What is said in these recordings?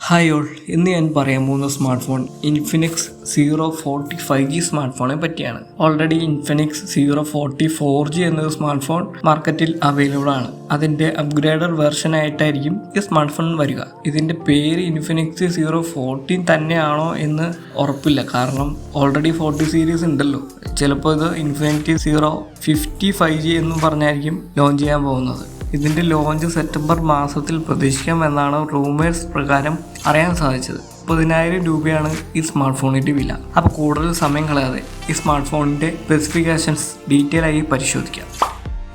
Hi all, ഇന്ന് ഞാൻ പറയാൻ പോകുന്ന smart phone Infinix 040 5G smart ഫോണിനെ പറ്റിയാണ്. ഓൾറെഡി ഇൻഫിനിക്സ് 040 4G എന്നൊരു സ്മാർട്ട് ഫോൺ മാർക്കറ്റിൽ അവൈലബിൾ ആണ്. അതിൻ്റെ അപ്ഗ്രേഡഡ് വെർഷൻ ആയിട്ടായിരിക്കും ഈ സ്മാർട്ട് ഫോൺ വരിക. ഇതിൻ്റെ പേര് ഇൻഫിനിക്സ് 014 തന്നെയാണോ എന്ന് ഉറപ്പില്ല, കാരണം ഓൾറെഡി 40 സീരീസ് ഉണ്ടല്ലോ. ചിലപ്പോൾ ഇത് ഇൻഫിനിറ്റി 050 5G എന്നും പറഞ്ഞായിരിക്കും ലോഞ്ച് ചെയ്യാൻ പോകുന്നത്. ഇതിൻ്റെ ലോഞ്ച് സെപ്റ്റംബർ മാസത്തിൽ പ്രതീക്ഷിക്കാമെന്നാണ് റൂമേഴ്സ് പ്രകാരം അറിയാൻ സാധിച്ചത്. 30,000 രൂപയാണ് ഈ സ്മാർട്ട് ഫോണിൻ്റെ വില. അപ്പോൾ കൂടുതൽ സമയം കളയാതെ ഈ സ്മാർട്ട് ഫോണിൻ്റെ സ്പെസിഫിക്കേഷൻസ് ഡീറ്റെയിൽ ആയി പരിശോധിക്കാം.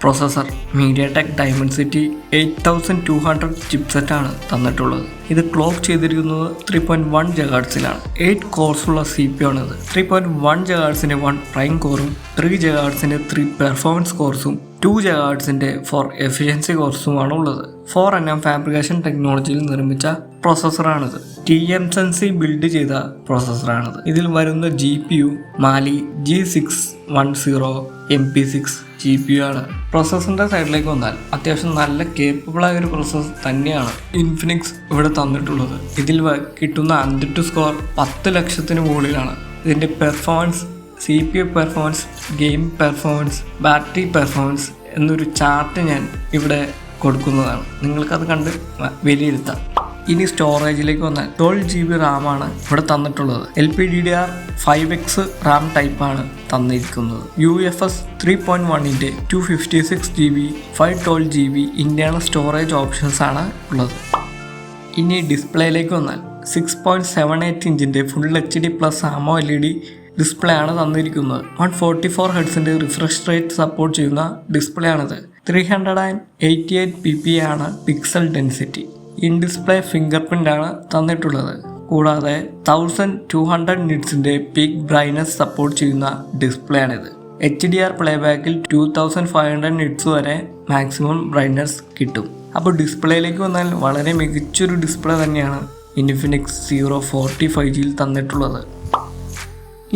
പ്രോസസ്സർ മീഡിയടെക് ഡൈമെൻസിറ്റി 8200 ചിപ്സെറ്റാണ് തന്നിട്ടുള്ളത്. ഇത് ക്ലോക്ക് ചെയ്തിരിക്കുന്നത് 3.1 GHz-ലാണ്. 8 കോഴ്സുള്ള CPU ആണിത്. 3.1 GHz-ന്റെ 1 പ്രൈം കോറും 3 GHz-ന്റെ 3 പെർഫോമൻസ് കോഴ്സും 2 GHz-ന്റെ 4 എഫിഷ്യൻസി കോഴ്സുമാണ് ഉള്ളത്. 4nm ഫാബ്രിക്കേഷൻ ടെക്നോളജിയിൽ നിർമ്മിച്ച പ്രോസസ്സറാണിത്. TSMC ബിൽഡ് ചെയ്ത പ്രോസസ്സറാണിത്. ഇതിൽ വരുന്ന GPU മാലി G610 MP6 GPU ആണ്. പ്രോസസ്സറിൻ്റെ സൈഡിലേക്ക് വന്നാൽ അത്യാവശ്യം നല്ല കേപ്പബിളായ ഒരു പ്രോസസ്സർ തന്നെയാണ് ഇൻഫിനിക്സ് ഇവിടെ തന്നിട്ടുള്ളത്. ഇതിൽ കിട്ടുന്ന ANTUTU സ്കോർ 10 ലക്ഷത്തിന് മുകളിലാണ്. ഇതിൻ്റെ performance, CPU performance, game performance, battery performance എന്നൊരു ചാർട്ട് ഞാൻ ഇവിടെ കൊടുക്കുന്നതാണ്. നിങ്ങൾക്കത് കണ്ട് വിലയിരുത്താം. ഇനി സ്റ്റോറേജിലേക്ക് വന്നാൽ 12GB റാമാണ് ഇവിടെ തന്നിട്ടുള്ളത്. LPDDR5X റാം ടൈപ്പാണ് തന്നിരിക്കുന്നത്. UFS 3.1-ന്റെ 256GB 512GB internal storage options ആണ് ഉള്ളത്. ഇനി ഡിസ്പ്ലേയിലേക്ക് വന്നാൽ 6.78 ഇഞ്ചിൻ്റെ ഫുൾ HD+ AMOLED ഡിസ്പ്ലേ ആണ് തന്നിരിക്കുന്നത്. 144 ഹെർട്സിൻ്റെ റിഫ്രഷ് റേറ്റ് സപ്പോർട്ട് ചെയ്യുന്ന ഡിസ്പ്ലേ ആണിത്. 388 ppi ആണ് pixel density. In display finger print ആണ് തന്നിട്ടുള്ളത്. കൂടാതെ 1200 നിറ്റ്സിൻ്റെ പീക്ക് ബ്രൈറ്റ്നസ് സപ്പോർട്ട് ചെയ്യുന്ന ഡിസ്പ്ലേ ആണിത്. HDR പ്ലേബാക്കിൽ 2500 നിറ്റ്സ് വരെ മാക്സിമം ബ്രൈറ്റ്നസ് കിട്ടും. അപ്പോൾ ഡിസ്പ്ലേയിലേക്ക് വന്നാൽ വളരെ മികച്ചൊരു ഡിസ്പ്ലേ തന്നെയാണ് ഇൻഫിനിക്സ് 040 5Gയിൽ തന്നിട്ടുള്ളത്.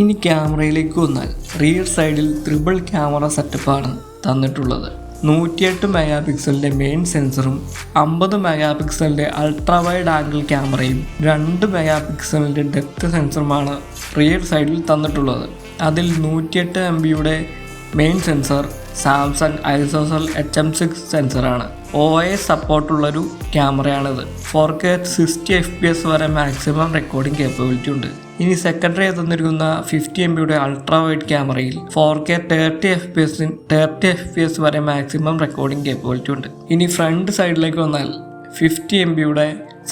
ഇനി ക്യാമറയിലേക്ക് വന്നാൽ റിയർ സൈഡിൽ ട്രിപ്പിൾ ക്യാമറ സെറ്റപ്പാണ് തന്നിട്ടുള്ളത്. 108 മെഗാപിക്സലിൻ്റെ മെയിൻ സെൻസറും 50 മെഗാപിക്സലിൻ്റെ അൾട്രാ വൈഡ് ആംഗിൾ ക്യാമറയും 2 മെഗാപിക്സലിൻ്റെ ഡെപ്ത് സെൻസറുമാണ് റിയർ സൈഡിൽ തന്നിട്ടുള്ളത്. അതിൽ 108 MB main sensor Samsung ISOCELL HM6 സെൻസറാണ്. OIS സപ്പോർട്ടുള്ളൊരു ക്യാമറയാണിത്. 4K 60 FPS വരെ മാക്സിമം റെക്കോർഡിംഗ് കേപ്പബിലിറ്റി ഉണ്ട്. ഇനി സെക്കൻഡറി തന്നിരിക്കുന്ന 50 MB അൾട്രാ വൈഡ് ക്യാമറയിൽ 4K 30 FPS വരെ മാക്സിമം റെക്കോർഡിംഗ് കേപ്പബിലിറ്റി ഉണ്ട്. ഇനി ഫ്രണ്ട് സൈഡിലേക്ക് വന്നാൽ 50 MB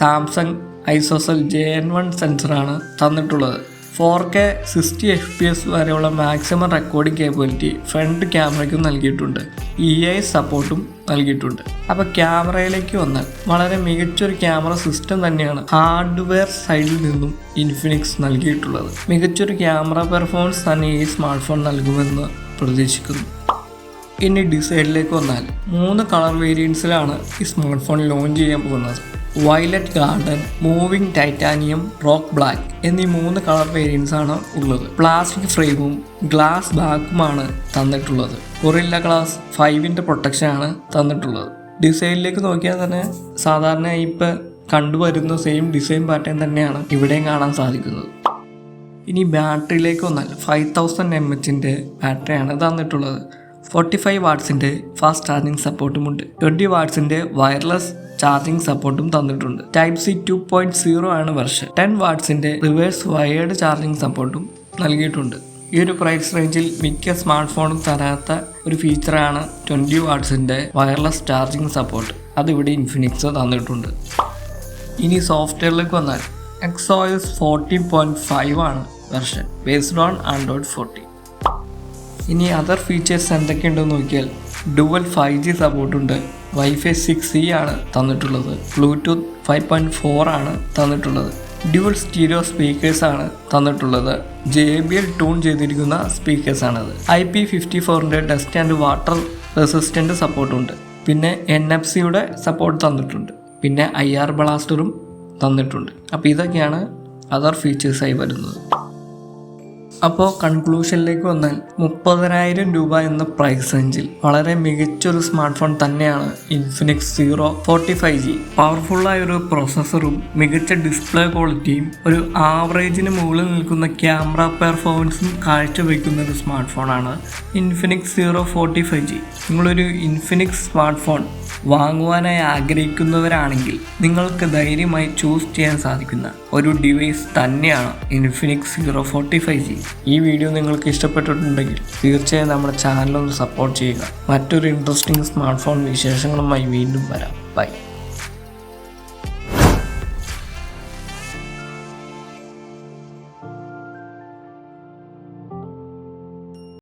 സാംസങ് ഐസോസെൽ JN1 സെൻസറാണ് തന്നിട്ടുള്ളത്. 4K 60 FPS വരെയുള്ള മാക്സിമം റെക്കോർഡിംഗ് കേപ്പബിലിറ്റി ഫ്രണ്ട് ക്യാമറയ്ക്കും നൽകിയിട്ടുണ്ട്. EIS സപ്പോർട്ടും നൽകിയിട്ടുണ്ട്. അപ്പോൾ ക്യാമറയിലേക്ക് വന്നാൽ വളരെ മികച്ചൊരു ക്യാമറ സിസ്റ്റം തന്നെയാണ് ഹാർഡ്വെയർ സൈഡിൽ നിന്നും ഇൻഫിനിക്സ് നൽകിയിട്ടുള്ളത്. മികച്ചൊരു ക്യാമറ പെർഫോമൻസ് തന്നെ ഈ സ്മാർട്ട് ഫോൺ നൽകുമെന്ന് പ്രതീക്ഷിക്കുന്നു. ഇനി ഡിസൈനിലേക്ക് വന്നാൽ 3 കളർ വേരിയൻസിലാണ് ഈ സ്മാർട്ട് ഫോൺ ലോഞ്ച് ചെയ്യാൻ പോകുന്നത്. Violet garden, moving titanium, rock black എന്നീ 3 കളർ വേരിയൻസ് ആണ് ഉള്ളത്. പ്ലാസ്റ്റിക് ഫ്രെയിമും ഗ്ലാസ് ബാക്കുമാണ് തന്നിട്ടുള്ളത്. ഗൊറില്ല ഗ്ലാസ് 5-ന്റെ പ്രൊട്ടക്ഷനാണ് തന്നിട്ടുള്ളത്. ഡിസൈനിലേക്ക് നോക്കിയാൽ തന്നെ സാധാരണ ഇപ്പം കണ്ടുവരുന്ന സെയിം ഡിസൈൻ പാറ്റേൺ തന്നെയാണ് ഇവിടെയും കാണാൻ സാധിക്കുന്നത്. ഇനി ബാറ്ററിയിലേക്ക് വന്നാൽ 5000 mAh ബാറ്ററിയാണ് തന്നിട്ടുള്ളത്. 45 വാട്ട്സിൻ്റെ ഫാസ്റ്റ് ചാർജിങ് സപ്പോർട്ടുമുണ്ട്. 20 വാട്ട്സിൻ്റെ വയർലെസ് ചാർജിങ് സപ്പോർട്ടും തന്നിട്ടുണ്ട്. Type-C 2.0 ആണ് വെർഷൻ. 10 വാട്ട്സിൻ്റെ റിവേഴ്സ് വയേർഡ് ചാർജിങ് സപ്പോർട്ടും നൽകിയിട്ടുണ്ട്. ഈ ഒരു പ്രൈസ് റേഞ്ചിൽ മിക്ക സ്മാർട്ട് ഫോണും തരാത്ത ഒരു ഫീച്ചറാണ് 20 വാട്ട്സിൻ്റെ വയർലെസ് ചാർജിങ് സപ്പോർട്ട്. അതിവിടെ ഇൻഫിനിക്സ് തന്നിട്ടുണ്ട്. ഇനി സോഫ്റ്റ്വെയറിലേക്ക് വന്നാൽ XOS 14.5 ആണ് വെർഷൻ, ബേസ്ഡ് ഓൺ Android 14. ഇനി അതർ ഫീച്ചേഴ്സ് എന്തൊക്കെയുണ്ടെന്ന് നോക്കിയാൽ ഡുവൽ 5G സപ്പോർട്ടുണ്ട്. Wi-Fi 6E ആണ് തന്നിട്ടുള്ളത്. Bluetooth 5.4 ആണ് തന്നിട്ടുള്ളത്. ഡ്യുവൽ സ്റ്റീരിയോ സ്പീക്കേഴ്സാണ് തന്നിട്ടുള്ളത്. JBL ട്യൂൺ ചെയ്തിരിക്കുന്ന സ്പീക്കേഴ്സാണത്. IP54-ന്റെ ഡസ്റ്റ് ആൻഡ് വാട്ടർ റെസിസ്റ്റൻ്റ് സപ്പോർട്ടുണ്ട്. പിന്നെ NFC-യുടെ സപ്പോർട്ട് തന്നിട്ടുണ്ട്. പിന്നെ IR ബ്ലാസ്റ്ററും തന്നിട്ടുണ്ട്. അപ്പോൾ ഇതൊക്കെയാണ് അതർ ഫീച്ചേഴ്സായി വരുന്നത്. അപ്പോൾ കൺക്ലൂഷനിലേക്ക് വന്നാൽ 30,000 രൂപ എന്ന പ്രൈസ് റേഞ്ചിൽ വളരെ മികച്ചൊരു സ്മാർട്ട് ഫോൺ തന്നെയാണ് ഇൻഫിനിക്സ് സീറോ 45G. പവർഫുള്ളായ ഒരു പ്രോസസ്സറും മികച്ച ഡിസ്പ്ലേ ക്വാളിറ്റിയും ഒരു ആവറേജിന് മുകളിൽ നിൽക്കുന്ന ക്യാമറ പെർഫോമൻസും കാഴ്ചവെക്കുന്ന ഒരു സ്മാർട്ട് ഫോണാണ് ഇൻഫിനിക്സ് സീറോ 45G. നിങ്ങളൊരു ഇൻഫിനിക്സ് സ്മാർട്ട് ഫോൺ വാങ്ങുവാനായി ആഗ്രഹിക്കുന്നവരാണെങ്കിൽ നിങ്ങൾക്ക് ധൈര്യമായി ചൂസ് ചെയ്യാൻ സാധിക്കുന്ന ഒരു ഡിവൈസ് തന്നെയാണ് ഇൻഫിനിക്സ് സീറോ 45G. ഈ വീഡിയോ നിങ്ങൾക്ക് ഇഷ്ടപ്പെട്ടിട്ടുണ്ടെങ്കിൽ തീർച്ചയായും നമ്മുടെ ചാനലൊന്ന് സപ്പോർട്ട് ചെയ്യുക. മറ്റൊരു ഇൻട്രസ്റ്റിംഗ് സ്മാർട്ട് ഫോൺ വിശേഷങ്ങളുമായി വീണ്ടും വരാം. ബൈ.